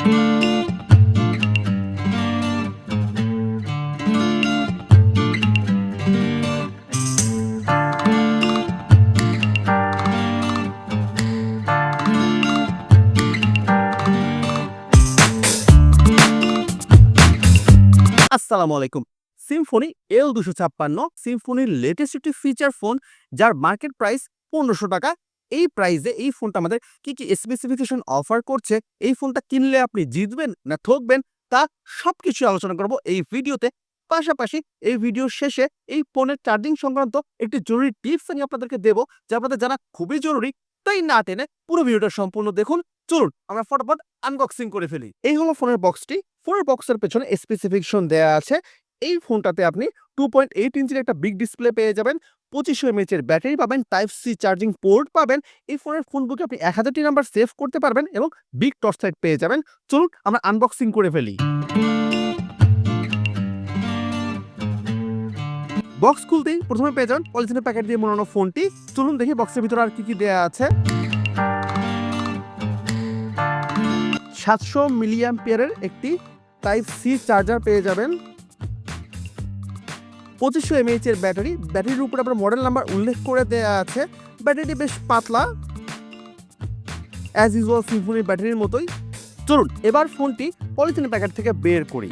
আসসালামু আলাইকুম। Symphony L256 সিম্ফনির latest একটি ফিচার ফোন, যার মার্কেট প্রাইস ৳১৫০০। এই প্রাইসে এই ফোনটা আমাদের কি স্পেসিফিকেশন অফার করছে, এই ফোনটা কিনলে আপনি জিতবেন না ঠকবেন, তা সবকিছু আলোচনা করব এই ভিডিওতে। পাশাপাশি এই ভিডিওর শেষে এই ফোনের চার্জিং সংক্রান্ত একটি জরুরি টিপস আমি আপনাদেরকে দেব, যা আপনাদের জানা খুবই জরুরি। তাই না টেনে পুরো ভিডিওটা সম্পূর্ণ দেখুন। চলুন আমরা ফটাফট আনবক্সিং করে ফেলি। এই হলো ফোনের বক্সটি। ফোনের বক্সের পেছনে স্পেসিফিকেশন দেয়া আছে। এই ফোনটাতে আপনি 2.8 ইঞ্চির একটা বিগ ডিসপ্লে পেয়ে যাবেন, 2500 mAh এর ব্যাটারি পাবেন, টাইপ সি চার্জিং পোর্ট পাবেন। এই ফোনের ফোনবুকে আপনি 1000টি নাম্বার সেভ করতে পারবেন এবং বিগ টর্চ লাইট পেয়ে যাবেন। চলুন আমরা আনবক্সিং করে ফেলি। বক্স খুলতেই প্রথমে পেয়ে যাবেন পলিথিনের প্যাকেট দিয়ে মোড়ানো ফোনটি। চলুন দেখি বক্সের ভিতরে আর কি দেয়া আছে। 700 মিলিঅ্যাম্পিয়ারের একটি টাইপ সি চার্জার পেয়ে যাবেন, 2500 mAh এর ব্যাটারি। ব্যাটারির উপরে আপনার মডেল নাম্বার উল্লেখ করে দেয়া আছে। ব্যাটারিটি বেশ পাতলা, অ্যাজ ইউজুয়াল সিম্ফনির ব্যাটারির মতোই। চলুন এবার ফোনটি পলিথিনের প্যাকেট থেকে বের করি।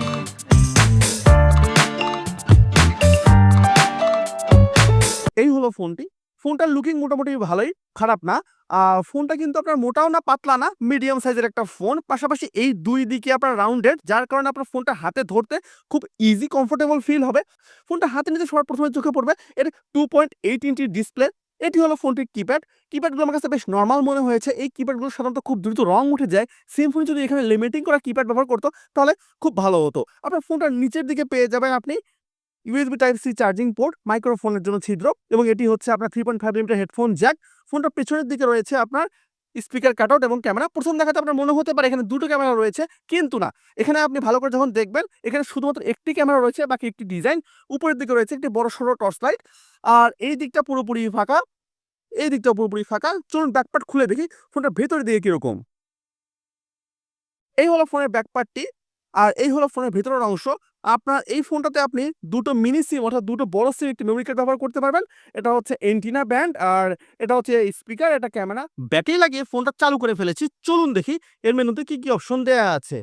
এই হলো ফোনটি। ফোনটার লুকিং মোটামুটি ভালোই, খারাপ না। ফোনটা কিন্তু আপনার মোটাও না পাতলা না, মিডিয়াম সাইজের একটা ফোন। পাশাপাশি এই দুই দিকে আপনার রাউন্ডেড, যার কারণে আপনার ফোনটা হাতে ধরতে খুব ইজি কমফোর্টেবল ফিল হবে। ফোনটা হাতে নিতে সবার প্রথমে চোখে পড়বে এর 2.8 ইঞ্চির ডিসপ্লে। এটি হলো ফোনটির কিপ্যাড। কিপ্যাডগুলো আমার কাছে বেশ নরমাল মনে হয়েছে। এই কিপ্যাডগুলো সাধারণত খুব দ্রুত রং উঠে যায়। সিম্ফনি যদি এখানে লিমিটিং করা কিপ্যাড ব্যবহার করতো তাহলে খুব ভালো হতো। আপনার ফোনটার নিচের দিকে পেয়ে যাবেন আপনি USB type C charging port, মাইক্রোফোনের জন্য ছিদ্র, এবং এটি হচ্ছে আপনার 3.5 মিটার হেডফোন জ্যাক। ফোনটার পেছনের দিকে রয়েছে আপনার স্পিকার কাটআউট এবং ক্যামেরা। প্রথম দেখাতে আপনার মনে হতে পারে এখানে দুটো ক্যামেরা রয়েছে, কিন্তু না। এখানে আপনি ভালো করে যখন দেখবেন, এখানে শুধুমাত্র একটি ক্যামেরা রয়েছে, বাকি একটি ডিজাইন। উপরের দিকে রয়েছে একটি বড় সড়ো টর্চ লাইট, আর এই দিকটা পুরোপুরি ফাঁকা, এই দিকটা পুরোপুরি ফাঁকা। চলুন ব্যাকপার্ট খুলে দেখি ফোনটার ভেতরের দিকে কিরকম। এই হলো ফোনের ব্যাকপার্টটি, আর এই হলো ফোনের ভেতরের অংশ। আপনার এই ফোনটাতে আপনি দুটো মিনি সিম অর্থাৎ দুটো বড় সিম একটি মেমরি কার্ড ব্যবহার করতে পারবেন। এটা হচ্ছে এন্টিনা ব্যান্ড, আর এটা হচ্ছে স্পিকার, এটা ক্যামেরা। ব্যাটারি লাগিয়ে ফোনটা চালু করে ফেলেছি। চলুন দেখি এর মেনুতে কি অপশন দেয়া আছে।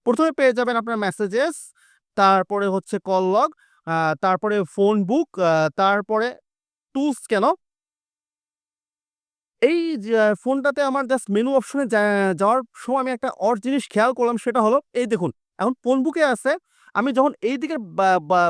প্রথমে পেয়ে যাবেন আপনার মেসেজেস, তারপরে হচ্ছে কল লগ, তারপরে ফোন বুক, তারপরে টুলস কেন। এই যে ফোনটাতে আমার জাস্ট মেনু অপশনে যাওয়ার সময় আমি একটা অড জিনিস খেয়াল করলাম, সেটা হলো এই দেখুন, এখন ফোন বুকে আছে। আমি যখন এই দিকের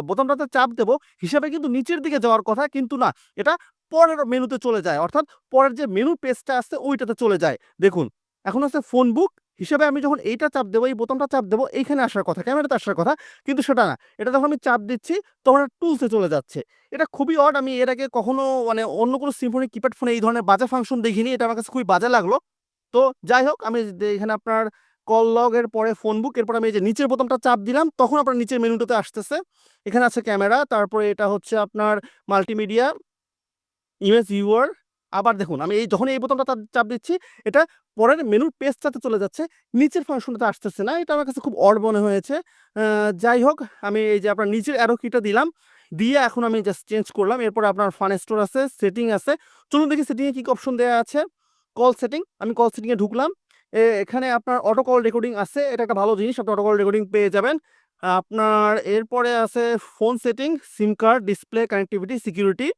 বোতামটাতে চাপ দেব, হিসাবে কিন্তু নিচের দিকে যাওয়ার কথা, কিন্তু না, এটা পরের মেনুতে চলে যায়, অর্থাৎ পরের যে মেনু পেজটা আছে ওইটাতে চলে যায়। দেখুন এখন আছে ফোন বুক, হিসাবে আমি যখন এইটা চাপ দেবো, এই বোতামটা চাপ দেবো, এইখানে আসার কথা, ক্যামেরাতে আসার কথা, কিন্তু সেটা না। এটা যখন আমি চাপ দিচ্ছি তখন টুলসে চলে যাচ্ছে। এটা খুবই অড। আমি এর আগে কখনো মানে অন্য কোনো সিম্ফনি কিপ্যাড ফোনে এই ধরনের বাজে ফাংশন দেখিনি। এটা আমার কাছে খুবই বাজে লাগলো। তো যাই হোক, আমি এখানে আপনার কল লগ এর পরে ফোন বুক, এরপর আমি এই যে নিচের বোতামটা চাপ দিলাম, তখন আপনার নিচের মেনুটাতে আসতেছে। এখানে আছে ক্যামেরা, তারপরে এটা হচ্ছে আপনার মাল্টিমিডিয়া, ইমেজ ভিউয়ার। আবার দেখুন আমি যখন এই বোতামটা চাপ দিচ্ছি, এটা পরের মেনুর পেজটাতে চলে যাচ্ছে, নিচের ফাংশনটাতে আসতেছে না। এটা আমার কাছে খুব অড মনে হয়েছে। যাই হোক, আমি এই যে আপনার নিচের অ্যারো কিটা দিলাম, দিয়ে এখন আমি জাস্ট চেঞ্জ করলাম। এরপর আপনার ফান স্টোর আছে, সেটিং আছে। চলুন দেখি সেটিংয়ে কি অপশন দেওয়া আছে। কল সেটিং, আমি কল সেটিংয়ে ঢুকলাম। এখানে আপনার অটো কল রেকর্ডিং আছে, এটা একটা ভালো জিনিস, আপনি অটো কল রেকর্ডিং পেয়ে যাবেন। আপনার এরপরে আছে ফোন সেটিং, সিম কার্ড, ডিসপ্লে, কানেক্টিভিটি, সিকিউরিটি।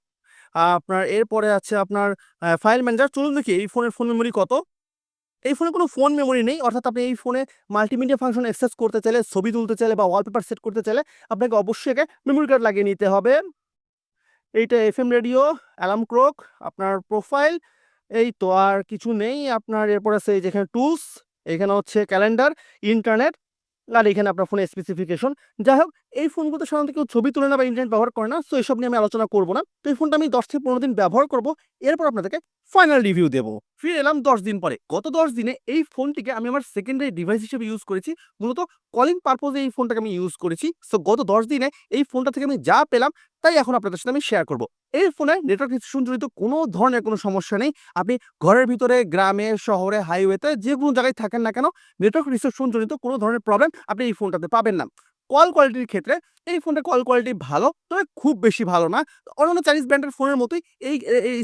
আপনার এরপরে আছে আপনার ফাইল ম্যানেজার। চলুন দেখি এই ফোনের ফোন মেমোরি কত। এই ফোনে কোনো ফোন মেমোরি নেই, অর্থাৎ আপনি এই ফোনে মাল্টিমিডিয়া ফাংশন অ্যাক্সেস করতে চাইলে, ছবি তুলতে চাইলে বা ওয়ালপেপার সেট করতে চাইলে আপনাকে অবশ্যই একে মেমোরি কার্ড লাগিয়ে নিতে হবে। এইটা এফএম রেডিও, অ্যালার্ম ক্লক, আপনার প্রোফাইল, এই তো আর কিছু নেই। আপনার এরপর আছে এই যেখানে টুলস, এখানে হচ্ছে ক্যালেন্ডার, ইন্টারনেট, আর এখানে আপনার ফোনের স্পেসিফিকেশন। যাই হোক, এই ফোনগুলোতে সাধারণত কেউ ছবি তুলে না বা ইন্টারনেট ব্যবহার করে না, তো এসব নিয়ে আমি আলোচনা করবো না। তো এই ফোনটা আমি 10 থেকে 15 দিন ব্যবহার করবো, এরপর আপনাদেরকে ফাইনাল রিভিউ দেব। ফিরে এলাম 10 দিন পরে। গত 10 দিনে এই ফোনটিকে আমি আমার সেকেন্ডারি ডিভাইস হিসেবে ইউজ করেছি। মূলত কলিং পারপোজে এই ফোনটাকে আমি ইউজ করেছি। সো গত 10 দিনে এই ফোনটা থেকে আমি যা পেলাম তাই এখন আপনাদের সাথে আমি শেয়ার করব। এই ফোনে নেটওয়ার্ক ইস্যু জনিত কোনো ধরনের কোনো সমস্যা নেই। আপনি ঘরের ভিতরে, গ্রামে, শহরে, হাইওয়েতে যেকোনো জায়গায় থাকেন না কেন, নেটওয়ার্ক রিসেপশন জনিত কোনো ধরনের প্রবলেম আপনি এই ফোনটাতে পাবেন না। কল কোয়ালিটির ক্ষেত্রে এই ফোনটার কল কোয়ালিটি ভালো, তবে খুব বেশি ভালো না। অন্যান্য চাইনিজ ব্র্যান্ডের ফোনের মতোই এই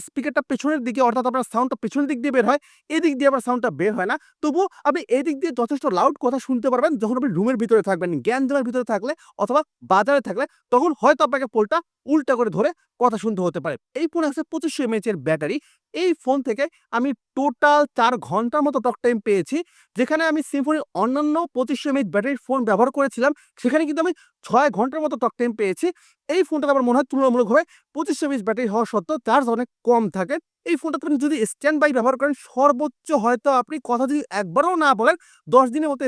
স্পিকারটা পেছনের দিকে, অর্থাৎ আপনার সাউন্ডটা পেছনের দিক দিয়ে বের হয়। এদিক দিয়ে আবার সাউন্ডটা বের হয় না। তবুও আপনি এদিক দিয়ে যথেষ্ট লাউড কথা শুনতে পারবেন যখন আপনি রুমের ভিতরে থাকবেন। গ্যাঞ্জামের ভিতরে থাকলে অথবা বাজারে থাকলে তখন হয়তো আপনাকে ফোনটা উল্টা করে ধরে কথা শুনতে হতে পারে। এই ফোনে আছে 2500 এমএএইচ এর ব্যাটারি। এই ফোন থেকে আমি টোটাল ৪ ঘন্টার মতো টক টাইম পেয়েছি। যেখানে আমি সিম্ফনির অন্যান্য 2500 এমএএইচ ব্যাটারির ফোন ব্যবহার করেছিলাম, সেখানে কিন্তু আমি ৬ ঘন্টার মতো টক টাইম পেয়েছি। এই ফোনটাতে আমার মনে হয় তুলনামূলকভাবে 2500 এমএএইচ ব্যাটারি হওয়া সত্ত্বেও চার্জ অনেক কম থাকে। এই ফোনটাতে আপনি যদি স্ট্যান্ড বাই ব্যবহার করেন, সর্বোচ্চ হয়তো আপনি কথা যদি একবারও না বলেন, 10 দিনের মতো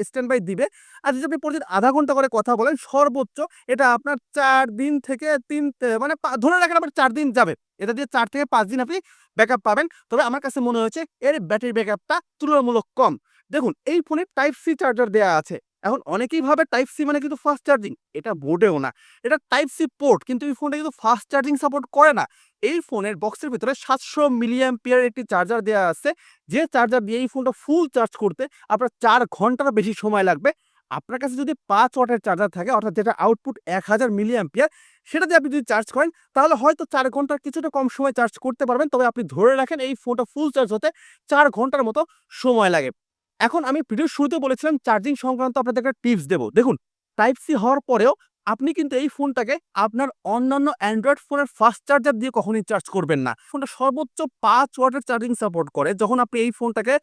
স্ট্যান্ড বাই দিবে। আর যদি আপনি প্রতিদিন আধা ঘন্টা করে কথা বলেন, সর্বোচ্চ এটা আপনার ৪ দিন থেকে ৩ মানে ধরে রাখেন আপনার ৪ দিন যাবে। এটা দিয়ে ৪ থেকে ৫ দিন আপনি ব্যাকআপ পাবেন। তবে আমার কাছে মনে হয়েছে এর ব্যাটারি ব্যাকআপটা তুলনামূলক কম। দেখুন, এই ফোনে টাইপ সি চার্জার দেয়া আছে। এখন অনেকেই ভাবে টাইপ সি মানে কিন্তু ফাস্ট চার্জিং। এটা মোটেও না। এটা টাইপ সি পোর্ট, কিন্তু এই ফোনটা কিন্তু ফাস্ট চার্জিং সাপোর্ট করে না। এই ফোনের বক্সের ভিতরে ৭০০ মিলিঅ্যাম্পিয়ার একটি চার্জার দেয়া আছে। যে চার্জার দিয়ে এই ফোনটা ফুল চার্জ করতে আপনার ৪ ঘন্টারও বেশি সময় লাগবে। আপনার কাছে যদি ৫ ওয়াটের চার্জার থাকে, অর্থাৎ যেটা আউটপুট ১০০০ মিলিঅ্যাম্পিয়ার, সেটা দিয়ে আপনি যদি চার্জ করেন তাহলে হয়তো ৪ ঘন্টার কিছুটা কম সময় চার্জ করতে পারবেন। তবে আপনি ধরে রাখেন এই ফোনটা ফুল চার্জ হতে ৪ ঘন্টার মতো সময় লাগে। এখন আমি ভিডিওর শুরুতে বলেছিলাম চার্জিং সংক্রান্ত আপনাদের একটা টিপস দেব। দেখুন, টাইপ সি হওয়ার পরেও আপনি কিন্তু এই ফোনটাকে আপনার অন্যান্য অ্যান্ড্রয়েড ফোনের ফাস্ট চার্জার দিয়ে কখনোই চার্জ করবেন না। ফোনটা সর্বোচ্চ ৫ ওয়াটের চার্জিং সাপোর্ট করে। যখন আপনি এই ফোনটাকে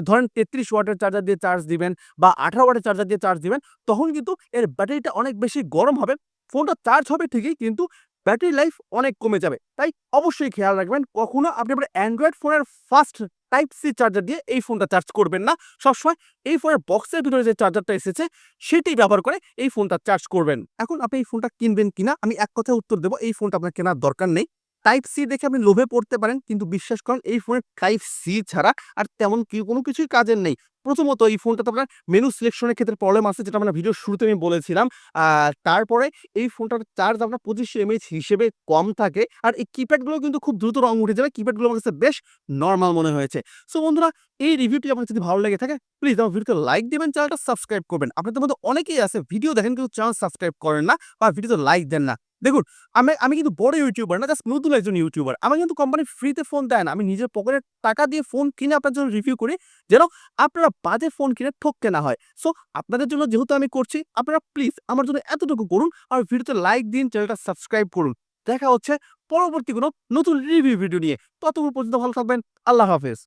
ধরেন ৩৩ ওয়াটের চার্জার দিয়ে চার্জ দিবেন বা ১৮ ওয়াটের চার্জার দিয়ে চার্জ দিবেন, তখন কিন্তু এর ব্যাটারিটা অনেক বেশি গরম হবে। ফোনটা চার্জ হবে ঠিকই, কিন্তু ব্যাটারি লাইফ অনেক কমে যাবে। তাই অবশ্যই খেয়াল রাখবেন, কখনো আপনি আপনার অ্যান্ড্রয়েড ফোনের ফাস্ট টাইপ সি চার্জার দিয়ে এই ফোনটা চার্জ করবেন না। সবসময় এই ফোনের বক্সের ভিতরে যে চার্জারটা এসেছে সেটি ব্যবহার করে এই ফোনটা চার্জ করবেন। এখন আপনি এই ফোনটা কিনবেন কিনা আমি এক কথায় উত্তর দেব, এই ফোনটা আপনার কেনার দরকার নেই। টাইপ সি দেখে আপনি লোভে পড়তে পারেন, কিন্তু বিশ্বাস করেন এই ফোনের টাইপ সি ছাড়া আর তেমন কোনো কিছুই কাজের নেই। প্রথমত এই ফোনটাতে আপনার মেনু সিলেকশনের ক্ষেত্রে প্রবলেম আছে, যেটা আমরা ভিডিওর শুরুতে আমি বলেছিলাম। তারপরে এই ফোনটার চার্জ আপনার 2500 এমএএইচ হিসেবে কম থাকে। আর এই কিপ্যাডগুলো কিন্তু খুব দ্রুত রং উঠে যাবে। কিপ্যাডগুলো আমার কাছে বেশ নরমাল মনে হয়েছে। সো বন্ধুরা, এই রিভিউটি আপনার যদি ভালো লেগে থাকে, প্লিজ আমার ভিডিওতে লাইক দিবেন, চ্যানেলটা সাবস্ক্রাইব করবেন। আপনাদের মধ্যে অনেকেই আছে ভিডিও দেখেন কিন্তু চ্যানেল সাবস্ক্রাইব করেন না বা ভিডিওতে লাইক দেন না। দেখুন, আমি কিন্তু বড় ইউটিউবার না, জাস্ট নতুন একজন ইউটিউবার। আমাকে কিন্তু কোম্পানি ফ্রিতে ফোন দেয় না। আমি নিজের পকেটের টাকা দিয়ে ফোন কিনে আপনার জন্য রিভিউ করি, যেন আপনারা বাজে ফোন কিনে ঠককে না হয়। সো আপনাদের জন্য যেহেতু আমি করছি, আপনারা প্লিজ আমার জন্য এতটুকু করুন আর ভিডিওতে লাইক দিন, চ্যানেলটা সাবস্ক্রাইব করুন। দেখা হচ্ছে পরবর্তী কোনো নতুন রিভিউ ভিডিও নিয়ে। ততক্ষণ পর্যন্ত ভালো থাকবেন। আল্লাহ হাফেজ।